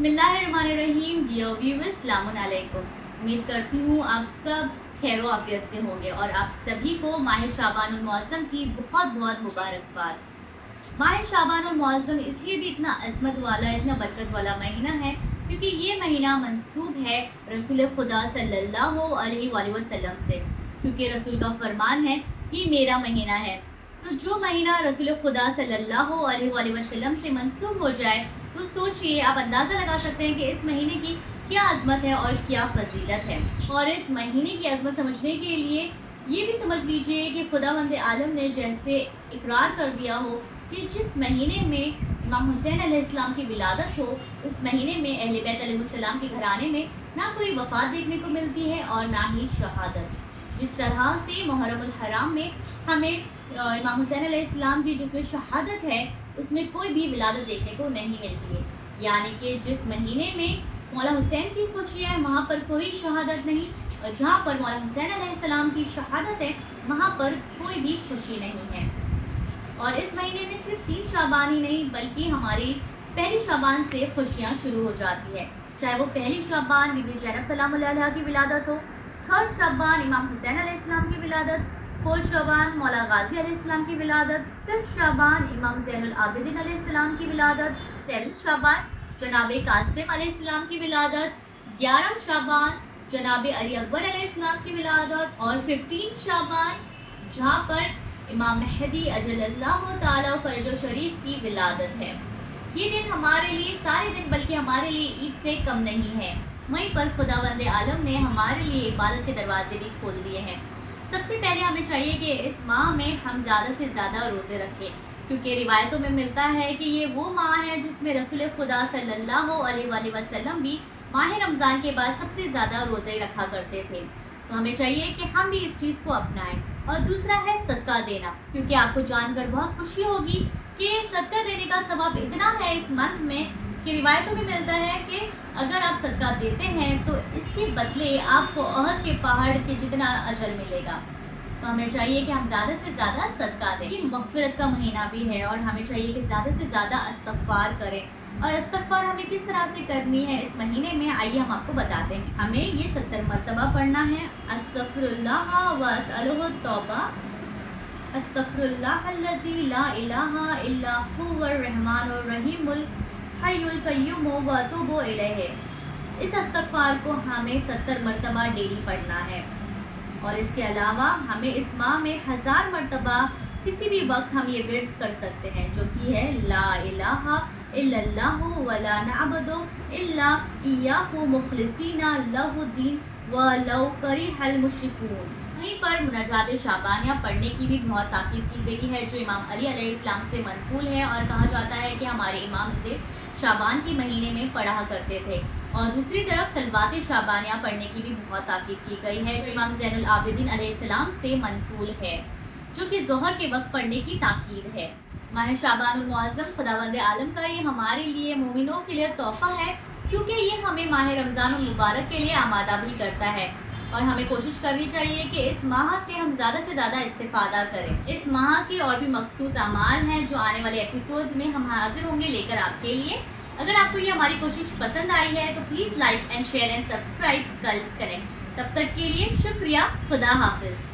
बिस्मिल्लाहिर्रहमानिर्रहीम। Dear viewers, अस्सलामुन अलैकुम। उम्मीद करती हूँ आप सब खैर आफियत से होंगे और आप सभी को माह शाबानुल मुअज़्ज़म की बहुत बहुत मुबारकबाद। माह शाबानुल मुअज़्ज़म इसलिए भी इतना अज़मत वाला, इतना बरकत वाला महीना है क्योंकि ये महीना मंसूब है रसूल खुदा सल्लल्लाहु अलैहि वसल्लम से, क्योंकि रसूल का फरमान है ये मेरा महीना है। तो जो महीना रसूल खुदा सल्लल्लाहु अलैहि वसल्लम से मंसूब हो जाए तो सोचिए, आप अंदाज़ा लगा सकते हैं कि इस महीने की क्या अज़मत है और क्या फजीलत है। और इस महीने की अज़मत समझने के लिए ये भी समझ लीजिए कि खुदावंद आलम ने जैसे इकरार कर दिया हो कि जिस महीने में इमाम हुसैन अलैहिस्सलाम की विलादत हो, उस महीने में अहले बैत अलैहिस्सलाम के घराने में ना कोई वफ़ात देखने को मिलती है और ना ही शहादत। जिस तरह से मुहर्रमुल हराम में हमें इमाम हुसैन अलैहिस्सलाम की जिसमें शहादत है, उसमें कोई भी विलादत देखने को नहीं मिलती है। यानी कि जिस महीने में मौला हुसैन की खुशी है वहाँ पर कोई शहादत नहीं, और जहाँ पर मौला हुसैन अलैहिस्सलाम की शहादत है वहाँ पर कोई भी खुशी नहीं है। और इस महीने में सिर्फ 3 शाबान ही नहीं बल्कि हमारी पहली शाबान से खुशियाँ शुरू हो जाती है, चाहे वो पहली शाबान बीबी ज़ैनब सलामुल्लाह अलैहा की विलादत हो, 3rd शाबान इमाम हुसैन अलैहिस्सलाम की विलादत, 4th शाबान मौला गाजी अलैहिस्सलाम की विलादत, 5th शाबान इमाम ज़ैनुल आबिदीन अलैहिस्सलाम की विलादत, 7th शाबान जनाब कासिम अलैहिस्सलाम की विलादत, 11 शाबान जनाब अली अकबर अलैहिस्सलाम की विलादत और 15 शाबान जहाँ पर इमाम महदी अजलल्लाहु ताला फरजो शरीफ की विलादत है। ये दिन हमारे लिए सारे दिन बल्कि हमारे लिए ईद से कम नहीं है। वहीं पर खुदावंद आलम ने हमारे लिए इबादत के दरवाजे भी खोल दिए हैं। सबसे पहले हमें चाहिए कि इस माह में हम ज़्यादा से ज़्यादा रोज़े रखें, क्योंकि रिवायतों में मिलता है कि ये वो माह है जिसमें रसूल खुदा सल्लल्लाहु अलैहि वसल्लम भी माह रमज़ान के बाद सबसे ज़्यादा रोज़े रखा करते थे। तो हमें चाहिए कि हम भी इस चीज़ को अपनाएं। और दूसरा है सदका देना, क्योंकि आपको जानकर बहुत खुशी होगी कि सदका देने का सवाब इतना है इस मंथ में कि रिवायतों में मिलता है कि अगर आप सदका देते हैं तो इसके बदले आपको अहद के पहाड़ के जितना अजर मिलेगा। तो हमें चाहिए कि हम ज़्यादा से ज़्यादा सदका दें। ये मग़फ़िरत का महीना भी है और हमें चाहिए कि ज़्यादा से ज़्यादा इस्तग़फ़ार करें। और इस्तग़फ़ार हमें किस तरह से करनी है इस महीने में, आइए हम आपको बताते हैं। हमें ये 70 मरतबा पढ़ना है। अस्तग़फ़िरुल्लाह व अस्अलुहु तौबा, अस्तग़फ़िरुल्लाहल्लज़ी ला इलाहा इल्ला हुवर रहमानुर रहीमुल हय्युल क़य्यूम व अतूबु इलैहि। इस इस्तग़फ़ार को हमें 70 मरतबा डेली पढ़ना है। और इसके अलावा हमें इस माह में 1000 मरतबा किसी भी वक्त हम ये विर्द कर सकते हैं, जो कि है ला इलाहा इल्लल्लाहु व ला नअबुदु इल्ला इय्याहु मुख़लिसीना लहुद्दीन व लौ करिहल मुश्रिकून। वहीं पर मुनाजात शाबानिया पढ़ने की भी बहुत ताकीद की गई है, जो इमाम अली अलैहिस्सलाम से मनक़ूल है और कहा जाता है कि हमारे इमाम इसे शाबान के महीने में पढ़ा करते थे। और दूसरी तरफ सलवात शाबानिया पढ़ने की भी बहुत ताकीद की गई है, जो इमाम ज़ैनुल आबिदीन अलैहिस्सलाम से मनक़ूल है, जो कि ज़ोहर के वक्त पढ़ने की ताकीद है। माह शाबानुल मुअज़्ज़म खुदावंद आलम का ये हमारे लिए मोमिनों के लिए तोहफ़ा है, क्योंकि ये हमें माह रमज़ान मुबारक के लिए आमादा भी करता है। और हमें कोशिश करनी चाहिए कि इस माह से हम ज़्यादा से ज़्यादा इस्तिफ़ादा करें। इस माह के और भी मखसूस अमाल हैं जो आने वाले एपिसोड्स में हम हाजिर होंगे लेकर आपके लिए। अगर आपको ये हमारी कोशिश पसंद आई है तो please like and share and subscribe करें। तब तक के लिए शुक्रिया। खुदा हाफिज़।